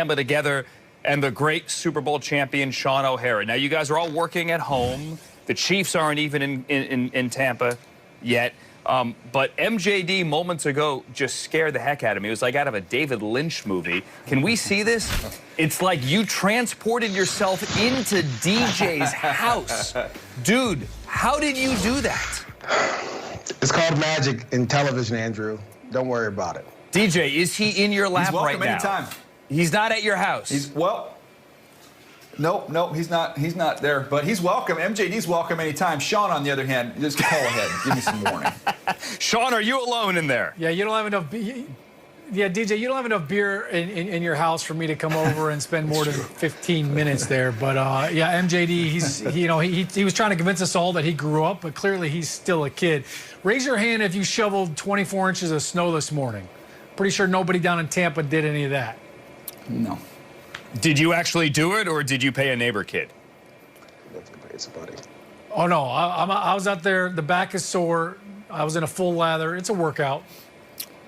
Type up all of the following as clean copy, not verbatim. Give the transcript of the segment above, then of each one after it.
Tampa together and the great Super Bowl champion Sean O'Hara. Now, you guys are all working at home. The Chiefs aren't even in Tampa yet. But MJD moments ago just scared the heck out of me. It was like out of a David Lynch movie. Can we see this? It's like you transported yourself into DJ's house. Dude, how did you do that? It's called magic in television, Andrew. Don't worry about it. DJ, is he in your lap right now? Anytime. He's not at your house. Nope, he's not there, but he's welcome. MJD's welcome anytime. Sean, on the other hand, just call ahead. Give me some warning. Sean, are you alone in there? Yeah, you don't have enough. Yeah, DJ, you don't have enough beer in your house for me to come over and spend more than 15 minutes there. But yeah, MJD, he was trying to convince us all that he grew up, but clearly he's still a kid. Raise your hand if you shoveled 24 inches of snow this morning. Pretty sure nobody down in Tampa did any of that. No. Did you actually do it, or did you pay a neighbor kid? Oh, no. I was out there. The back is sore. I was in a full lather. It's a workout.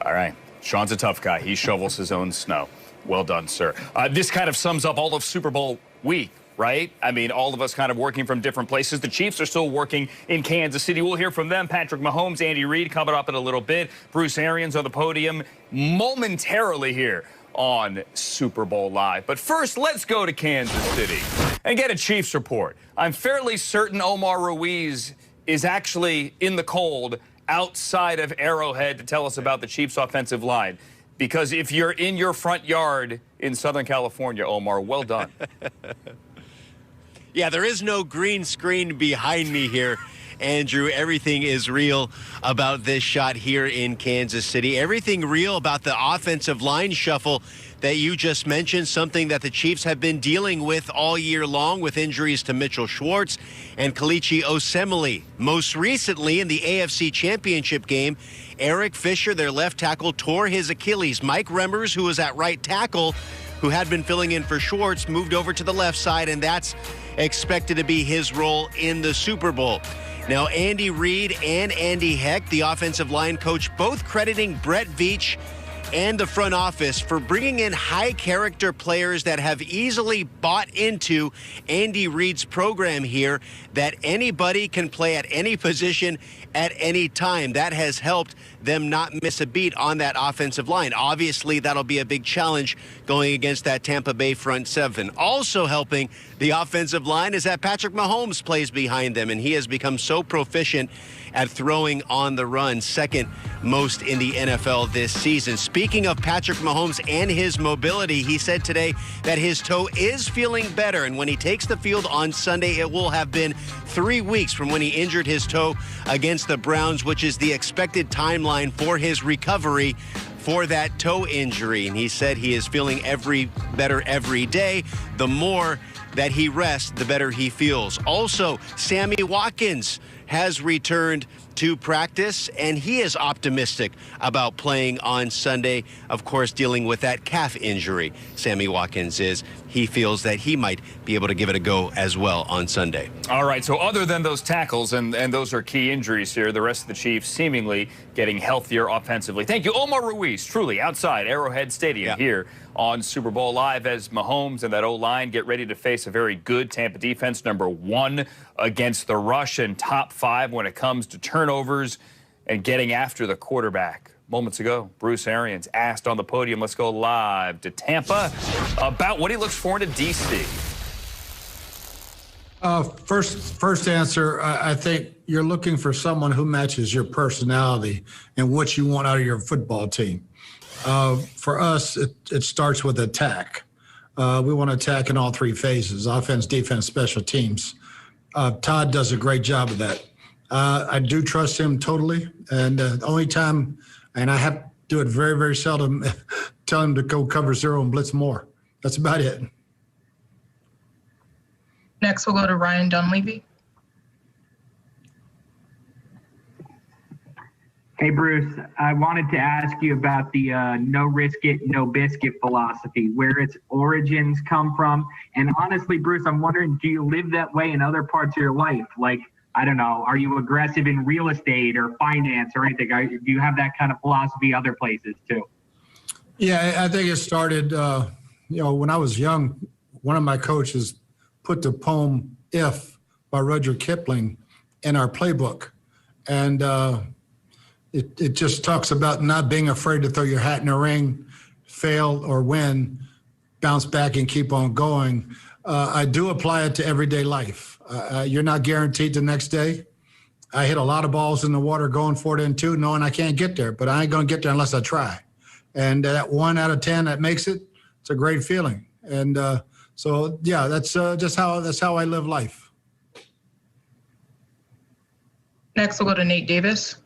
All right. Sean's a tough guy. He shovels his own snow. Well done, sir. This kind of sums up all of Super Bowl week, right? I mean, all of us kind of working from different places. The Chiefs are still working in Kansas City. We'll hear from them. Patrick Mahomes, Andy Reid coming up in a little bit. Bruce Arians on the podium momentarily here on Super Bowl Live. But first, let's go to Kansas City and get a Chiefs report. I'm fairly certain Omar Ruiz is actually in the cold outside of Arrowhead to tell us about the Chiefs' offensive line. Because if you're in your front yard in Southern California, Omar, well done. Yeah, there is no green screen behind me here, Andrew. Everything is real about this shot here in Kansas City. Everything real about the offensive line shuffle that you just mentioned, something that the Chiefs have been dealing with all year long with injuries to Mitchell Schwartz and Kelechi Osemele. Most recently in the AFC Championship game, Eric Fisher, their left tackle, tore his Achilles. Mike Remmers, who was at right tackle, who had been filling in for Schwartz, moved over to the left side, and that's expected to be his role in the Super Bowl. Now, Andy Reid and Andy Heck, the offensive line coach, both crediting Brett Veach and the front office for bringing in high-character players that have easily bought into Andy Reid's program here, that anybody can play at any position at any time. That has helped them not miss a beat on that offensive line. Obviously, that'll be a big challenge going against that Tampa Bay front seven. Also helping the offensive line is that Patrick Mahomes plays behind them, and he has become so proficient at throwing on the run, second most in the NFL this season. Speaking of Patrick Mahomes and his mobility, he said today that his toe is feeling better, and when he takes the field on Sunday, it will have been 3 weeks from when he injured his toe against the Browns, which is the expected timeline for his recovery for that toe injury. And he said he is feeling better every day. The more that he rests, the better he feels. Also, Sammy Watkins has returned to practice, and he is optimistic about playing on Sunday. Of course, dealing with that calf injury, Sammy Watkins is. He feels that he might be able to give it a go as well on Sunday. All right, so other than those tackles, and those are key injuries here, the rest of the Chiefs seemingly getting healthier offensively. Thank you, Omar Ruiz, truly outside Arrowhead Stadium here on Super Bowl Live as Mahomes and that O-line get ready to face a very good Tampa defense, #1 against the rush and top 5 when it comes to turnovers and getting after the quarterback. Moments ago, Bruce Arians asked on the podium, let's go live to Tampa, about what he looks for to D.C. First answer, I think you're looking for someone who matches your personality and what you want out of your football team. For us, it starts with attack. We want to attack in all 3 phases: offense, defense, special teams. Todd does a great job of that. I do trust him totally, and the only time, and I have to do it very, very seldom, tell him to go cover 0 and blitz more. That's about it. Next, we'll go to Ryan Dunleavy. Hey, Bruce, I wanted to ask you about the no risk it, no biscuit philosophy, where its origins come from. And honestly, Bruce, I'm wondering, do you live that way in other parts of your life? Like, I don't know, are you aggressive in real estate or finance or anything? Do you have that kind of philosophy other places too? Yeah, I think it started when I was young, one of my coaches put the poem "If" by Rudyard Kipling in our playbook, and it just talks about not being afraid to throw your hat in the ring, fail or win, bounce back and keep on going. I do apply it to everyday life. You're not guaranteed the next day. I hit a lot of balls in the water going for it in two, knowing I can't get there, but I ain't going to get there unless I try. And that 1 out of 10 that makes it, it's a great feeling. And so, yeah, that's how I live life. Next, we'll go to Nate Davis.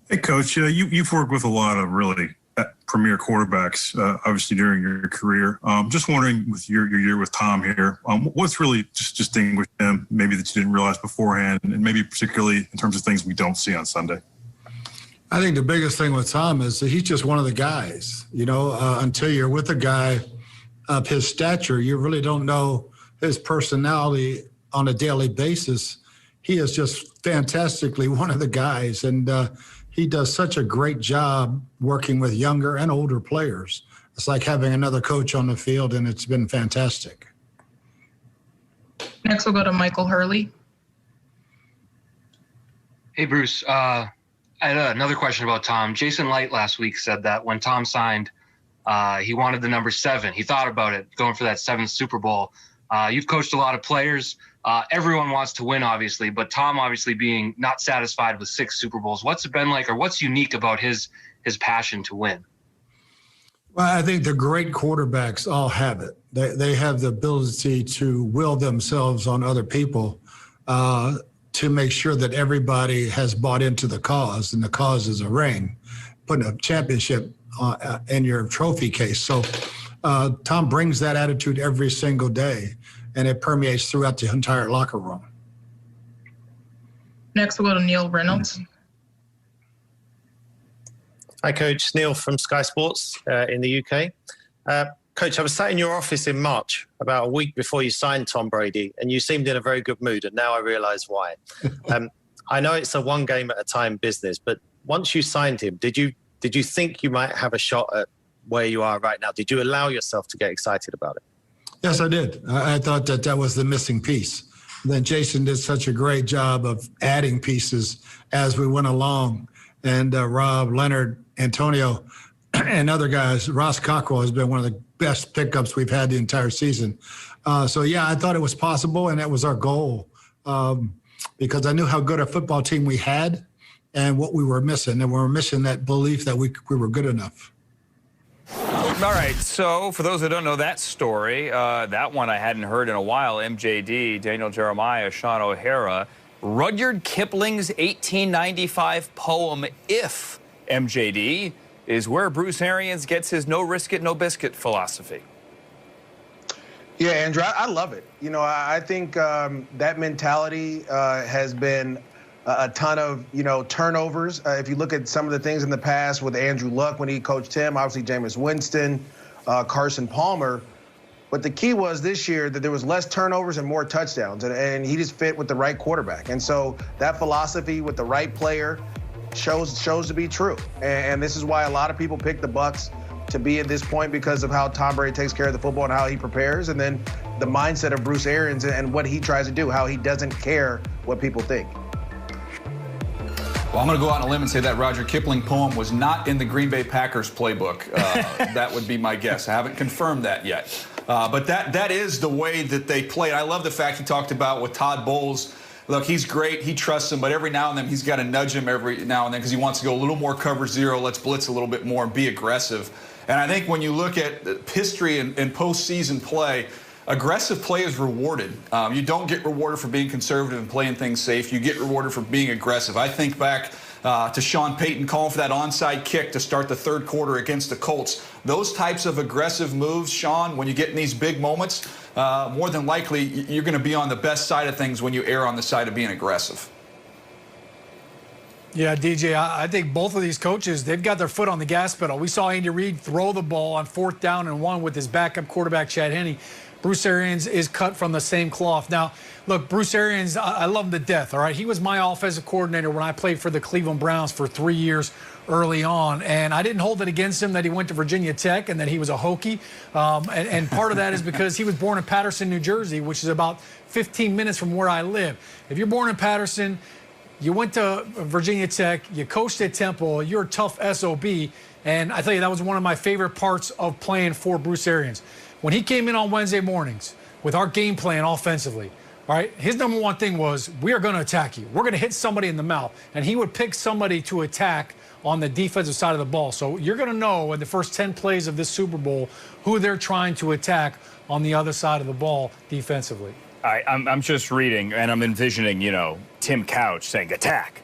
Hey, Coach, you've worked with a lot of really premier quarterbacks, obviously, during your career. Just wondering, with your year with Tom here, what's really just distinguished him, maybe that you didn't realize beforehand, and maybe particularly in terms of things we don't see on Sunday? I think the biggest thing with Tom is that he's just one of the guys. Until you're with a guy of his stature, you really don't know his personality on a daily basis. He is just fantastically one of the guys, and he does such a great job working with younger and older players. It's like having another coach on the field, and it's been fantastic. Next, we'll go to Michael Hurley. Hey, Bruce. I had another question about Tom. Jason Light last week said that when Tom signed, he wanted the number 7. He thought about it, going for that 7th Super Bowl. You've coached a lot of players. Everyone wants to win, obviously, but Tom obviously being not satisfied with 6 Super Bowls. What's it been like, or what's unique about his passion to win? Well, I think the great quarterbacks all have it. They have the ability to will themselves on other people to make sure that everybody has bought into the cause, and the cause is a ring, putting a championship in your trophy case. So Tom brings that attitude every single day, and it permeates throughout the entire locker room. Next, we'll go to Neil Reynolds. Hi, Coach. Neil from Sky Sports in the UK. Coach, I was sat in your office in March, about a week before you signed Tom Brady, and you seemed in a very good mood, and now I realise why. I know it's a one game at a time business, but once you signed him, did you think you might have a shot at where you are right now? Did you allow yourself to get excited about it? Yes, I did. I thought that was the missing piece. Then Jason did such a great job of adding pieces as we went along. And Rob, Leonard, Antonio, and other guys. Ross Cockrell has been one of the best pickups we've had the entire season. So, yeah, I thought it was possible, and that was our goal because I knew how good a football team we had and what we were missing. And we were missing that belief that we were good enough. All right, so for those that don't know that story, that one I hadn't heard in a while, MJD, Daniel Jeremiah, Sean O'Hara, Rudyard Kipling's 1895 poem, If, MJD, is where Bruce Arians gets his no risk it, no biscuit philosophy. Yeah, Andrew, I love it. I think that mentality has been a ton of, turnovers. If you look at some of the things in the past with Andrew Luck when he coached him, obviously Jameis Winston, Carson Palmer. But the key was this year that there was less turnovers and more touchdowns, and he just fit with the right quarterback. And so that philosophy with the right player shows to be true. And this is why a lot of people pick the Bucs to be at this point because of how Tom Brady takes care of the football and how he prepares, and then the mindset of Bruce Arians and what he tries to do, how he doesn't care what people think. Well, I'm going to go out on a limb and say that Rudyard Kipling poem was not in the Green Bay Packers playbook. That would be my guess. I haven't confirmed that yet. But that is the way that they played. I love the fact he talked about with Todd Bowles. Look, he's great. He trusts him, but every now and then he's got to nudge him every now and then because he wants to go a little more cover zero. Let's blitz a little bit more and be aggressive. And I think when you look at history and postseason play, aggressive play is rewarded. You don't get rewarded for being conservative and playing things safe. You get rewarded for being aggressive. I think back to Sean Payton calling for that onside kick to start the third quarter against the Colts. Those types of aggressive moves, Sean, when you get in these big moments, more than likely you're going to be on the best side of things when you err on the side of being aggressive. Yeah, DJ, I think both of these coaches, they've got their foot on the gas pedal. We saw Andy Reid throw the ball on 4th down and 1 with his backup quarterback, Chad Henne. Bruce Arians is cut from the same cloth. Now, look, Bruce Arians, I love him to death, all right? He was my offensive coordinator when I played for the Cleveland Browns for 3 years. early on. And I didn't hold it against him that he went to Virginia Tech and that he was a Hokie. And part of that is because he was born in Paterson, New Jersey, which is about 15 minutes from where I live. If you're born in Paterson, you went to Virginia Tech, you coached at Temple, you're a tough SOB. And I tell you, that was one of my favorite parts of playing for Bruce Arians. When he came in on Wednesday mornings with our game plan offensively, all right, his number one thing was, we are going to attack you. We're going to hit somebody in the mouth. And he would pick somebody to attack on the defensive side of the ball. So you're going to know in the first 10 plays of this Super Bowl who they're trying to attack on the other side of the ball defensively. I'm just reading, and I'm envisioning, Tim Couch saying, attack.